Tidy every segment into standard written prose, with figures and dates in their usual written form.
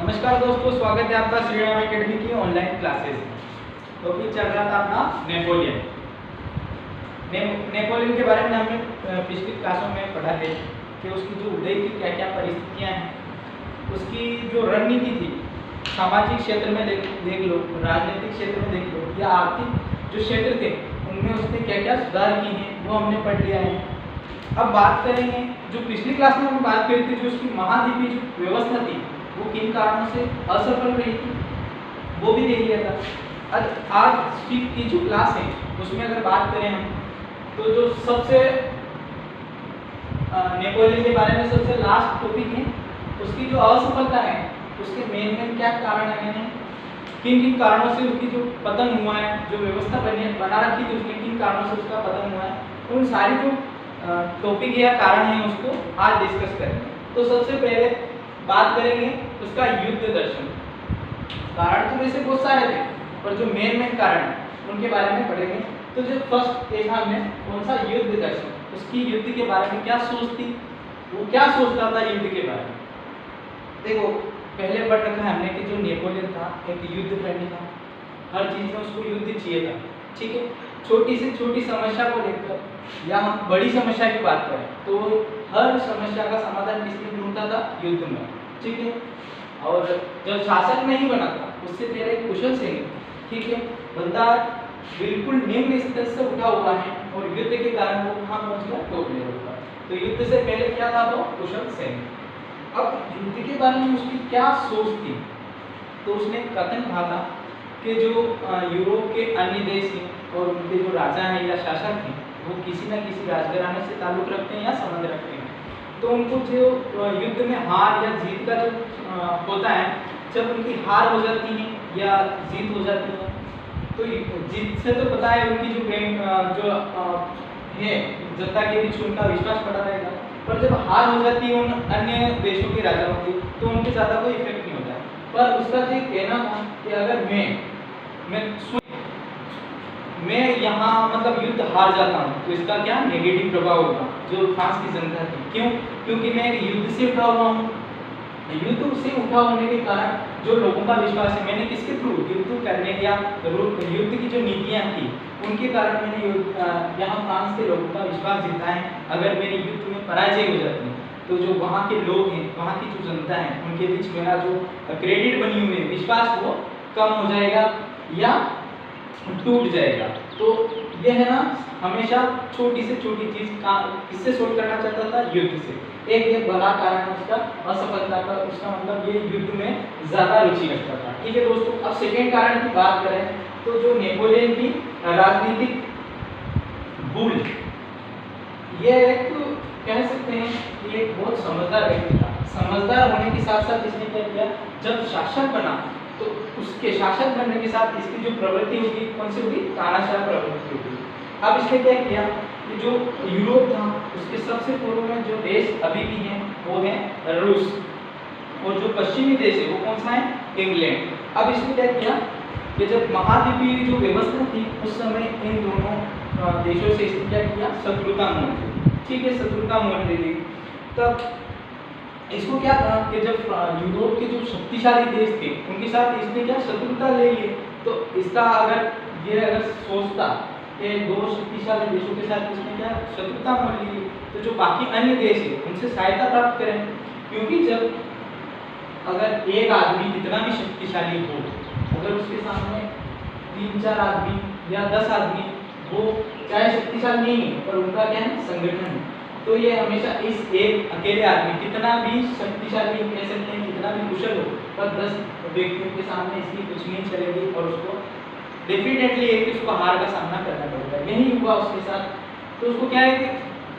नमस्कार दोस्तों, स्वागत है आपका श्री राम एकेडमी की ऑनलाइन क्लासेस। तो अभी चल रहा था अपना नेपोलियन। नेपोलियन के बारे में हमने पिछली क्लासों में पढ़ा है कि उसकी जो उदय की क्या क्या परिस्थितियां हैं, उसकी जो रणनीति थी, सामाजिक क्षेत्र में देख लो, राजनीतिक क्षेत्र में देख लो, या आर्थिक जो क्षेत्र थे उनमें उसने क्या क्या सुधार किए हैं वो हमने पढ़ लिया है। अब बात करेंगे, जो पिछली क्लास में हमने बात करी थी, जो उसकी महाद्वीपीय जो व्यवस्था थी वो किन कारणों से असफल रही थी वो भी देख लिया था। आज की जो क्लास है उसमें अगर बात करें हम, तो जो सबसे नेपोलियन के बारे में सबसे लास्ट टॉपिक है, उसकी जो असफलता है उसके मेन क्या कारण है, किन किन कारणों से उसकी जो पतन हुआ है, जो व्यवस्था बना रखी थी उसने किन कारणों से उसका पतन हुआ है, उन सारी जो टॉपिक या कारण है उसको आज डिस्कस करेंगे। तो सबसे पहले बात करेंगे उसका युद्ध दर्शन। कारण तो वैसे बहुत सारे थे, पर जो मेन कारण है उनके बारे में पढ़ेंगे। तो जो फर्स्ट देखा हमने कौन सा, युद्ध दर्शन, उसकी युद्ध के बारे में क्या सोच थी, वो क्या सोचता था युद्ध के बारे में। देखो, पहले पढ़ रखा है हमने कि जो नेपोलियन था एक युद्ध प्रेमी था, हर चीज में उसको युद्ध चाहिए था। ठीक है, छोटी से छोटी समस्या को लेकर या हम बड़ी समस्या की बात करें तो हर समस्या का समाधान किसमें ढूंढता था, युद्ध में। ठीक है, और जब शासक नहीं बना था उससे पहले एक कुशल सैनिक, ठीक है, बंदा बिल्कुल निम्न स्तर से उठा हुआ है और युद्ध के कारण वो कहाँ पहुंच गया, टॉप लेवल पर। तो युद्ध से पहले क्या था, वो कुशल सैनिक। अब युद्ध के बारे में उसकी क्या सोच थी, तो उसने कथन कहा था कि जो यूरोप के अन्य देश हैं और उनके जो राजा हैं या शासक हैं वो किसी न किसी राजघराने से ताल्लुक रखते हैं या संबंध रखते हैं। तो उनको जो युद्ध में हार या जीत का जो होता है, जब उनकी हार हो जाती है या जीत हो जाती है, तो जीत से तो पता है उनकी जो है जनता के बीच उनका विश्वास बढ़ा रहेगा, पर जब हार हो जाती है उन अन्य देशों के राजाओं की, तो उनके ज़्यादा कोई इफेक्ट नहीं होता है। पर उसका जो कहना था कि अगर मैं यहाँ मतलब युद्ध हार जाता हूँ तो इसका क्या नेगेटिव प्रभाव होगा जो फ्रांस की जनता थी। क्यों? क्योंकि मैं युद्ध से उठा हुआ हूँ, युद्ध से उठा होने के कारण जो लोगों का विश्वास है, मैंने किसके थ्रू युद्ध करने या युद्ध की जो नीतियाँ थी उनके कारण मैंने यहाँ फ्रांस के लोगों का विश्वास जीता है। अगर मेरे युद्ध में पराजय हो जाती है तो जो वहाँ के लोग हैं, वहाँ की जो जनता है, उनके बीच मेरा जो क्रेडिट बनी हुई है, विश्वास, वो कम हो जाएगा या टूट जाएगा। तो ये है ना, हमेशा छोटी से छोटी चीज का किससे सोल्व करना चाहता था, युद्ध से। एक बड़ा कारण है उसका असफलता का, उसका मतलब ये युद्ध में ज्यादा रुचि रखता था। ठीक है दोस्तों, अब सेकेंड कारण की बात करें तो जो नेपोलियन की राजनीतिक भूल, ये एक कह सकते हैं कि एक बहुत समझदार व्यक्ति था। समझदार होने के साथ साथ इसने क्या किया, जब शासक बना तो उसके शासक बनने के साथ इसकी जो प्रवृत्ति होगी कौन सी होगी, तानाशाह प्रवृत्ति होगी। अब इसने क्या किया कि जो यूरोप था उसके सबसे पूर्व में जो देश अभी भी हैं वो है रूस, और जो पश्चिमी देश है वो कौन सा है, इंग्लैंड। अब इसने क्या किया कि जब महाद्वीपीय जो व्यवस्था थी उस समय इन दोनों देशों से इसने क्या किया, शत्रुता मोल ली। ठीक है, शत्रुता मोल ले ली। तब इसको क्या था कि जब यूरोप के जो शक्तिशाली देश थे उनके साथ इसने क्या शत्रुता ले ली, तो इसका अगर सोचता कि दो शक्तिशाली देशों के साथ इसने क्या शत्रुता मोल ली, तो जो बाकी अन्य देश है उनसे सहायता प्राप्त करें। क्योंकि जब अगर एक आदमी कितना भी शक्तिशाली हो, अगर उसके सामने 3-4 आदमी या 10 आदमी, वो चाहे शक्तिशाली नहीं है पर उनका क्या है, संगठन है, तो ये हमेशा इस एक अकेले आदमी कितना भी शक्तिशाली कह सकते हैं, कितना भी कुशल हो, पर 10 व्यक्तियों के सामने इसकी कुछ नहीं चलेगी और उसको डेफिनेटली एक उसको हार का सामना करना पड़ेगा। यही हुआ उसके साथ। तो उसको क्या है कि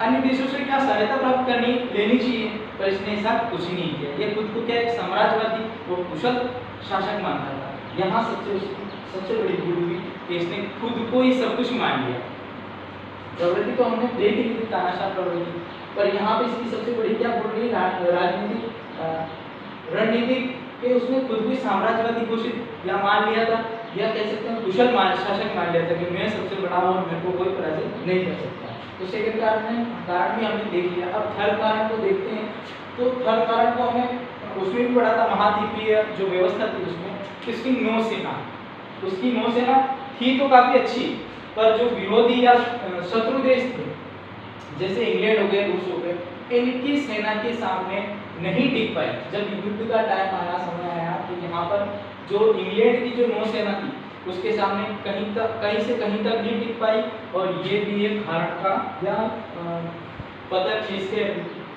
अन्य देशों से क्या सहायता प्राप्त लेनी चाहिए, पर इसने ऐसा कुछ नहीं किया। ये खुद को क्या एक साम्राज्यवादी और कुशल शासक मानता था। यहाँ सबसे बड़ी भूल हुई कि इसने खुद को ही सब कुछ मान लिया। प्रवृत्ति तो हमने देख ली थी, तानाशाह प्रवृत्ति, पर यहाँ पे इसकी सबसे बड़ी क्या बोल रही है, राजनीतिक रणनीति के उसने खुद भी साम्राज्यवादी घोषित या मान लिया था, या कह सकते हैं कुशल शासक मान लिया था कि मैं सबसे बड़ा हूँ और मेरे को कोई पराजय नहीं कर सकता। तो सेकंड कारण भी हमने देख लिया। अब थर्ड कारण को देखते हैं। तो थर्ड कारण को हमें उसमें भी पढ़ा था महाद्वीपीय जो व्यवस्था थी उसमें उसकी नौसेना थी तो काफी अच्छी, पर जो विरोधी या शत्रु देश थे जैसे इंग्लैंड हो गए, रूस हो गए, इनकी सेना के सामने नहीं टिक पाए। जब युद्ध का टाइम आया, समय आया, तो यहाँ पर जो इंग्लैंड की जो नौसेना थी उसके सामने कहीं से कहीं तक नहीं टिक पाई, और ये भी एक हार का या पतन, इसके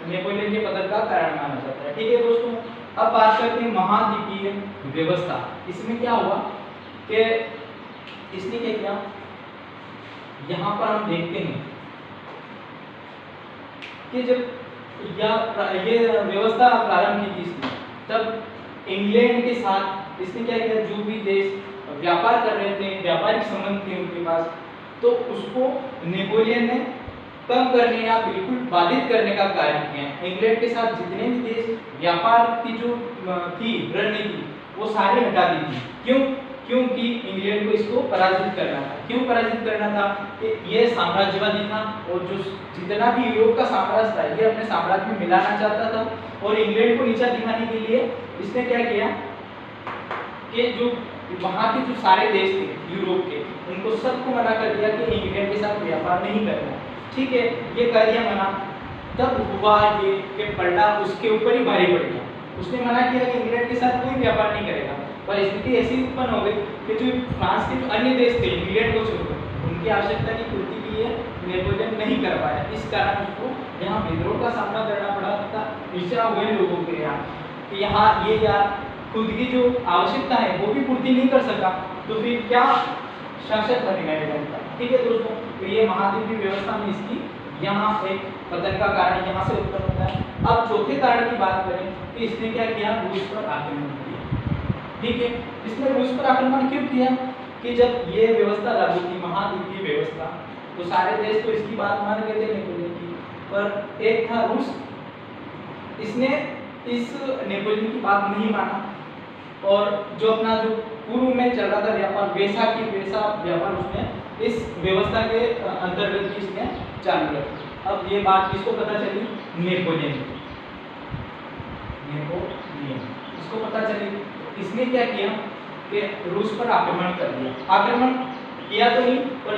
नेपोलियन के पतन का कारण माना जाता है। ठीक है दोस्तों, अब बात करते हैं महाद्वीपीय व्यवस्था। इसमें क्या हुआ कि इसने क्या किया, यहाँ पर हम देखते हैं कि जब ये व्यवस्था प्रारंभ की थी इसने, तब इंग्लैंड के साथ इसने क्या किया, जो भी देश व्यापार कर रहे थे, व्यापारिक संबंध थे उनके पास, तो उसको नेपोलियन ने कम करने या बिल्कुल बाधित करने का कार्य किया। इंग्लैंड के साथ जितने भी देश व्यापार की जो थी रणनीति वो सारी हटा दी थी। क्यों? क्योंकि इंग्लैंड को इसको पराजित करना था। क्यों पराजित करना था? कि ये साम्राज्यवादी था और जो जितना भी यूरोप का साम्राज्य था ये अपने साम्राज्य में मिलाना चाहता था, और इंग्लैंड को नीचा दिखाने के लिए इसने क्या किया कि जो वहाँ के जो सारे देश थे यूरोप के, उनको सबको मना कर दिया कि इंग्लैंड के साथ व्यापार नहीं करना। ठीक है, ये कर दिया मना। तब हुआ ये कि पलटा उसके ऊपर ही भारी पड़ गया। उसने मना किया कि इंग्लैंड के साथ कोई व्यापार नहीं करेगा, पर स्थिति ऐसी उत्पन्न हो गई कि जो फ्रांस के जो अन्य देश थे इंग्लैंड को छोड़कर, उनकी आवश्यकता की पूर्ति के लिए नेपोलियन नहीं कर पाया। इस कारण उसको यहाँ विद्रोह का सामना करना पड़ा था ईर्ष्या हुए लोगों के यहाँ कि यहाँ ये या खुद की जो आवश्यकता है वो भी पूर्ति नहीं कर सका, तो फिर क्या शासक बनेगा इंग्लैंड का। ठीक है दोस्तों, तो ये महाद्वीपीय व्यवस्था में इसकी यहाँ एक पतन का कारण यहाँ से उत्पन्न होता है। अब चौथे कारण की बात करें कि इसने क्या किया, रूस पर आक्रमण किया। ठीक है, इसने रूस पर आक्रमण क्यों किया कि जब ये व्यवस्था लागू थी महाद्वीपीय व्यवस्था, तो सारे देश तो इसकी बात मान गए थे नेपोलियन की, पर एक था रूस, इसने इस नेपोलियन की बात नहीं माना, और जो अपना जो पूर्व में चल रहा था व्यापार वैसा व्यापार उसने इस व्यवस्था के अंतर्गत इसने चालू रखा। अब ये बात किसको पता चली? नेपोलियन इसको पता चली। इसने क्या किया कि रूस पर आक्रमण कर दिया। आक्रमण किया तो नहीं, पर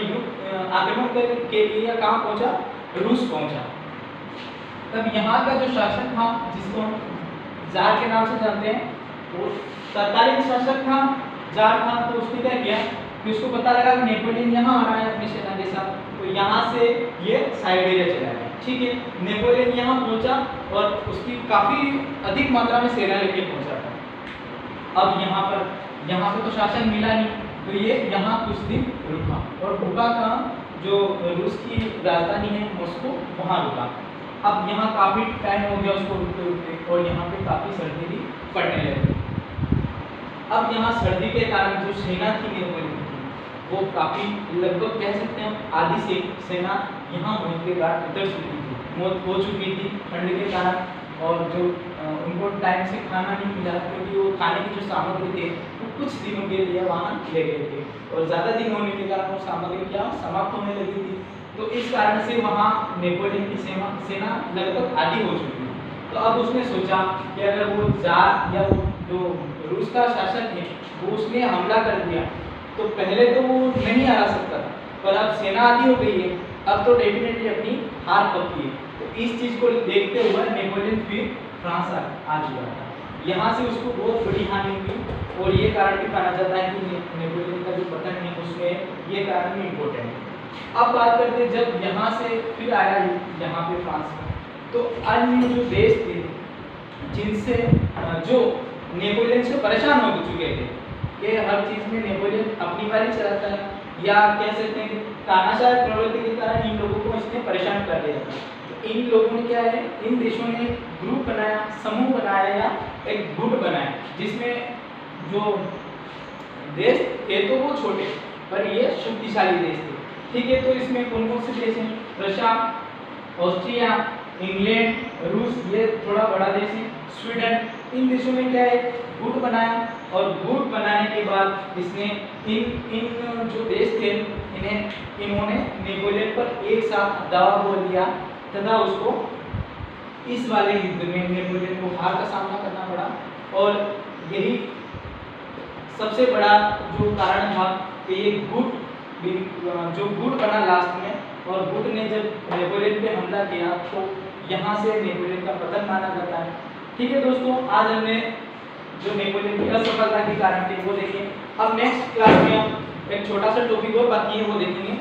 आक्रमण के लिए कहाँ पहुंचा? रूस पहुंचा। तब यहाँ का जो शासक था, जिसको हम जार के नाम से जानते हैं, वो तत्कालीन शासक था, जार था, तो उसने क्या किया कि उसको पता लगा कि नेपोलियन यहाँ आ रहा है अपनी सेना के साथ, तो यहाँ से ये साइबेरिया चला गया। ठीक है, नेपोलियन यहाँ पहुंचा और उसकी काफी अधिक मात्रा में सेना लेके पहुंचा था। अब यहाँ पर तो शासन मिला नहीं, तो ये यहाँ कुछ दिन रुका, और रुका कहाँ? जो रूस की राजधानी है मॉस्को, वहाँ रुका। अब यहाँ काफी टाइम हो गया उसको रुकते रुकते, और यहाँ पे काफी सर्दी भी पड़ने लगी। अब यहाँ सर्दी के कारण जो सेना थी नेपोलियन की, वो काफी लगभग कह सकते हैं आधी से सेना यहाँ मौत के घाट उतर चुकी थी, मौत हो चुकी थी ठंड के कारण, और जो उनको टाइम से खाना नहीं मिला, क्योंकि वो खाने की जो सामग्री थे वो कुछ दिनों के लिए वहाँ ले गए थे, और ज़्यादा दिन होने के कारण वो सामग्री क्या समाप्त होने लगी थी। तो इस कारण से वहाँ नेपोलियन की सेना लगभग आधी हो चुकी थी। तो अब उसने सोचा कि अगर वो जार या जो रूस का शासक है वो उसने हमला कर दिया, तो पहले तो वो नहीं हरा सकता था, पर अब सेना आधी हो गई है, अब तो डेफिनेटली अपनी हार पक्की है। तो इस चीज़ को देखते हुए नेपोलियन फिर फ्रांस आ चुका था। यहाँ से उसको बहुत बड़ी हानि हुई, और ये कारण भी माना जाता है कि नेपोलियन का जो पतन है उसमें ये कारण भी इम्पोर्टेंट है। अब बात करते हैं जब यहाँ से फिर आया यहाँ पे फ्रांस में, तो अन्य जो देश थे जिनसे जो नेपोलियन से परेशान हो चुके थे कि हर चीज़ में नेपोलियन अपनी बारी चलाता है, या कह सकते हैं कि तानाशाह प्रवृत्ति के कारण इन लोगों को इसने परेशान कर दिया था। तो इन लोगों ने क्या है, इन देशों ने ग्रुप बनाया, समूह बनाया या एक गुट बनाया, जिसमें जो देश थे तो वो छोटे, पर ये शक्तिशाली देश थे। ठीक है, तो इसमें कौन कौन से देश हैं? रशिया, ऑस्ट्रिया, इंग्लैंड, रूस, ये थोड़ा बड़ा देश है, स्वीडन। इन देशों में क्या है, गुट बनाया, और गुट बनाने के बाद इसने इन जो देश थे इन्होंने नेपोलियन पर एक साथ दावा बोल दिया तथा उसको इस वाले युद्ध में नेपोलियन को हार का सामना करना पड़ा और यही सबसे बड़ा जो कारण था कि ये गुट जो गुट बना लास्ट में और गुट ने जब नेपोलियन पे हमला किया तो यहाँ से नेपोलियन का पतन माना जाता है। ठीक है दोस्तों, आज हमने जो नेपोलियन की असफलता के कारण थे वो देखें। अब नेक्स्ट क्लास में हम एक छोटा सा टॉपिक और बाकी है वो देखेंगे।